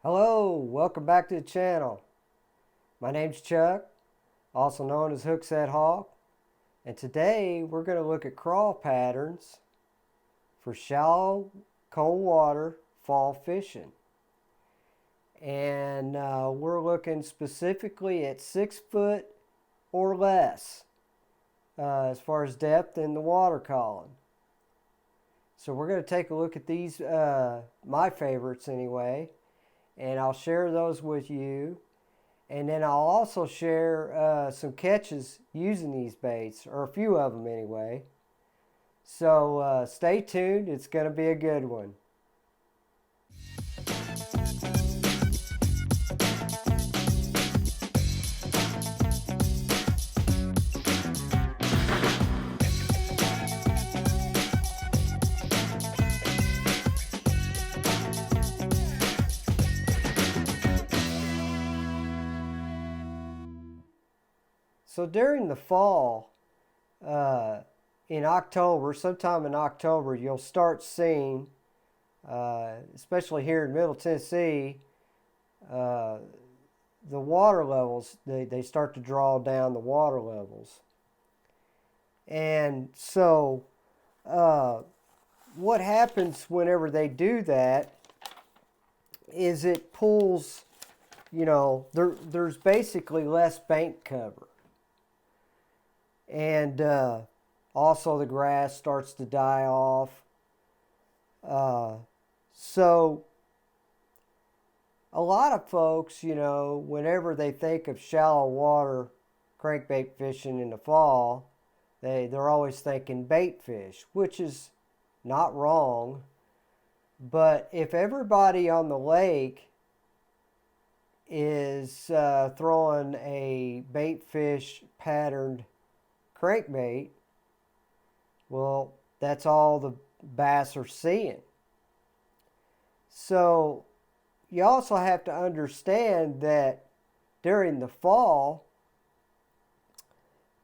Hello, welcome back to the channel. My name's Chuck, also known as Hookset Hawk, and today we're going to look at crawl patterns for shallow, cold water fall fishing. And we're looking specifically at 6 foot or less as far as depth in the water column. So we're going to take a look at these, my favorites anyway, and I'll share those with you. And then I'll also share some catches using these baits, or a few of them anyway. So stay tuned, it's going to be a good one. So during the fall, in October, sometime in October, you'll start seeing, especially here in Middle Tennessee, the water levels, they start to draw down the water levels. And so what happens whenever they do that is it pulls, there's basically less bank cover. And also the grass starts to die off. So a lot of folks, whenever they think of shallow water crankbait fishing in the fall, they're always thinking bait fish, which is not wrong. But if everybody on the lake is throwing a bait fish patterned crankbait, well, that's all the bass are seeing. So you also have to understand that during the fall,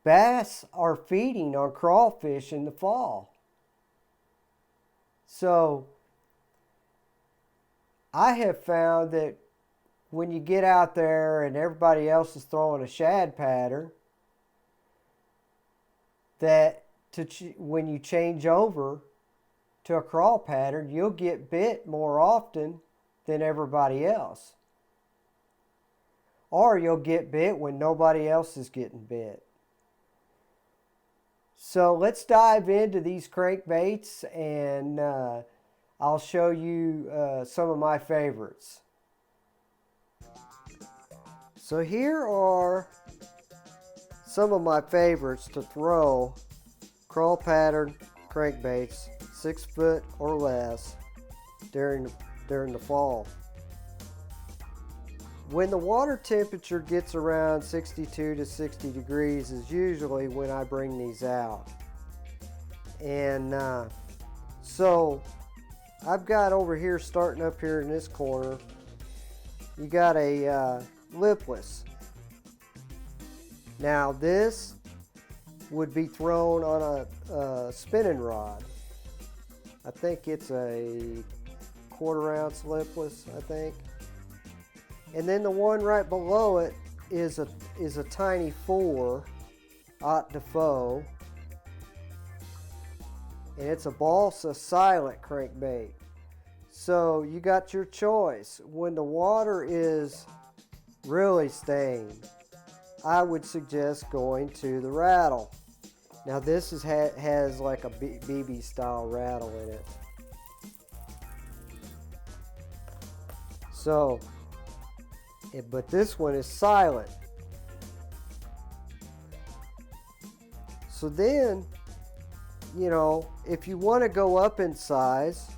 bass are feeding on crawfish in the fall. So I have found that when you get out there and everybody else is throwing a shad pattern, that when you change over to a crawl pattern, you'll get bit more often than everybody else. Or you'll get bit when nobody else is getting bit. So let's dive into these crankbaits, and I'll show you some of my favorites. So here are some of my favorites to throw crawl pattern crankbaits 6 foot or less during the fall. When the water temperature gets around 62 to 60 degrees is usually when I bring these out. And so I've got over here, starting up here in this corner, you got a lipless. Now this would be thrown on a spinning rod. I think it's a 1/4 ounce lipless, I think. And then the one right below it is a tiny 4 aught de faux, and it's a balsa silent crankbait. So you got your choice. When the water is really stained, I would suggest going to the rattle. Now this has like a BB style rattle in it. So, but this one is silent. So then, if you want to go up in size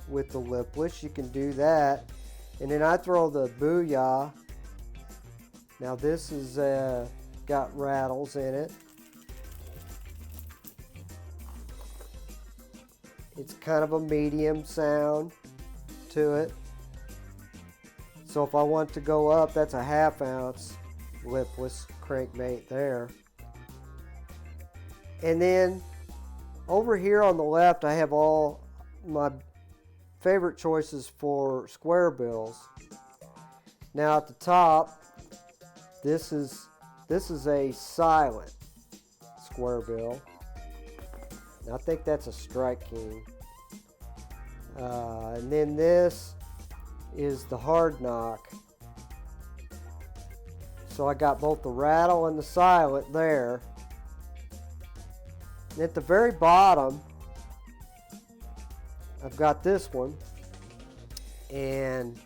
with the lipless, you can do that. And then I throw the Booyah. Now this is got rattles in it. It's kind of a medium sound to it. So if I want to go up, that's a 1/2 ounce lipless crankbait there. And then over here on the left, I have all my favorite choices for square bills. Now at the top, this is a silent square bill. I think that's a Strike King. And then this is the hard knock. So I got both the rattle and the silent there. And at the very bottom, I've got this one. And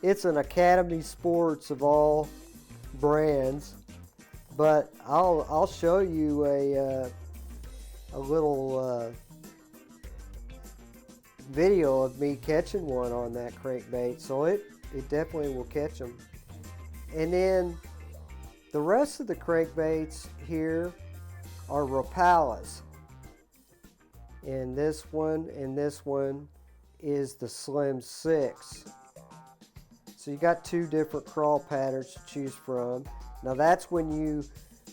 it's an Academy Sports of all brands. But I'll show you a little video of me catching one on that crankbait, so it definitely will catch them. And then the rest of the crankbaits here are Rapalas, and this one is the Slim 6. So you got two different crawl patterns to choose from. Now that's when you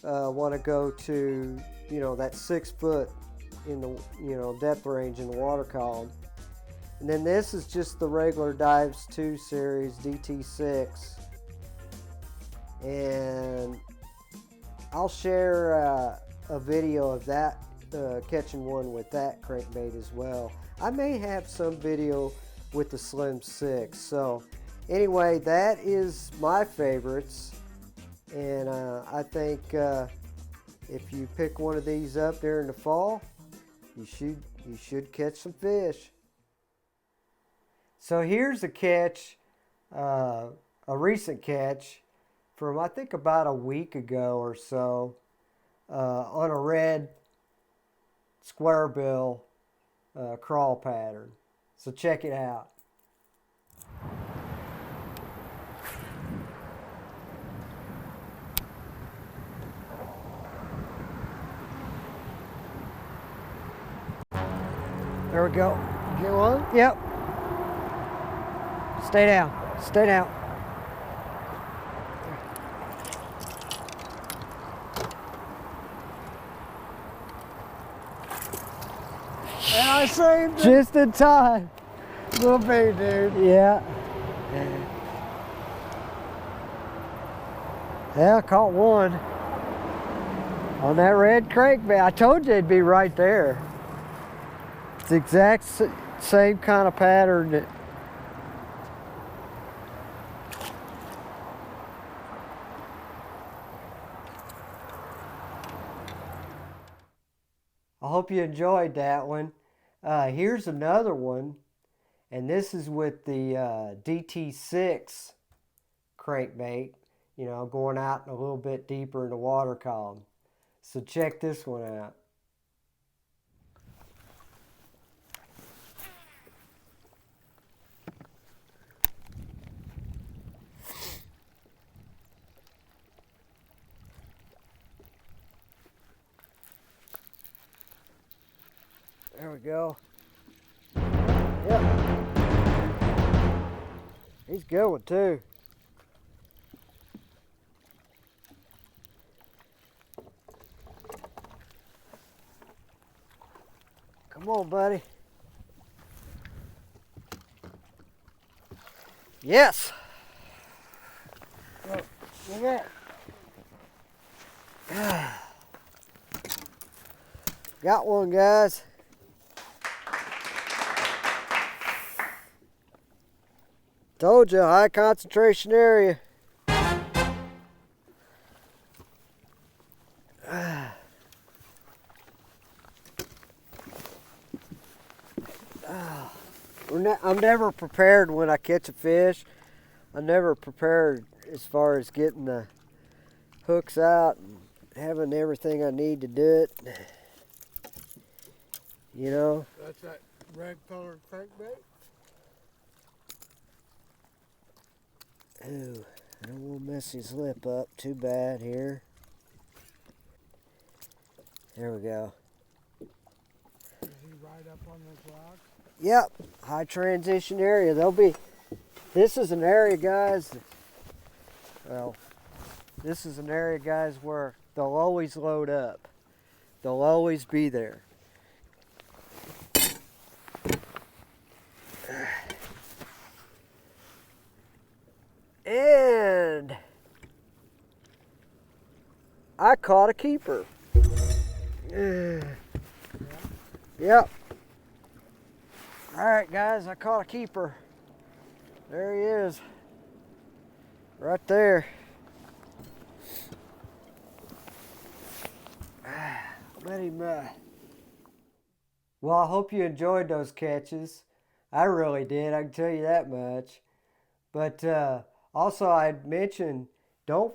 want to go to, you know, that 6 foot in the, you know, depth range in the water column. And then this is just the regular Dives 2 series DT6. And I'll share a video of that, catching one with that crankbait as well. I may have some video with the Slim 6. So anyway, that is my favorites. And I think if you pick one of these up during the fall, you should catch some fish. So here's a catch, a recent catch from I think about a week ago or so on a red square bill crawl pattern. So check it out. There we go. Get one? Yep. Stay down. Stay down. And I saved it. Just in time. Little baby dude. Yeah. Yeah, I caught one on that red crankbait. I told you it'd be right there. It's the exact same kind of pattern that I hope you enjoyed that one. Here's another one, and this is with the DT6 crankbait, you know, going out a little bit deeper in the water column. So check this one out. There we go. Yep. He's a good one too. Come on, buddy. Yes. Look at that. Got one, guys. Told you, high concentration area. I'm never prepared when I catch a fish. I'm never prepared as far as getting the hooks out and having everything I need to do it. You know? That's that red colored crankbait. Ooh, I don't want to mess his lip up too bad here. There we go. Is he right up on those rocks? Yep, high transition area. This is an area, guys, this is an area, guys, where they'll always load up. They'll always be there. And I caught a keeper. Yep. All right, guys, I caught a keeper. There he is. Right there. Let him, well, I hope you enjoyed those catches. I really did, I can tell you that much. But also I'd mentioned don't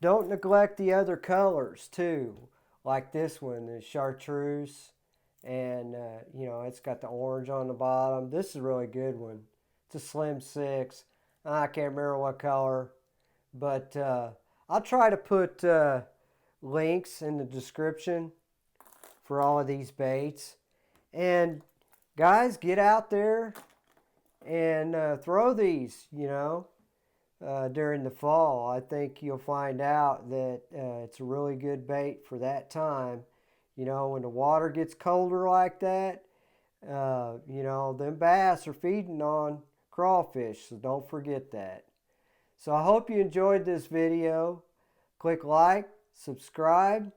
neglect the other colors too. Like this one, the chartreuse. And you know, it's got the orange on the bottom. This is a really good one. It's a slim 6. I can't remember what color. But I'll try to put links in the description for all of these baits. And guys, get out there and throw these, you know, during the fall. I think you'll find out that it's a really good bait for that time. You know, when the water gets colder like that, you know, them bass are feeding on crawfish, so don't forget that. So I hope you enjoyed this video. Click like, subscribe,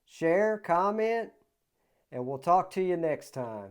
share, comment, and we'll talk to you next time.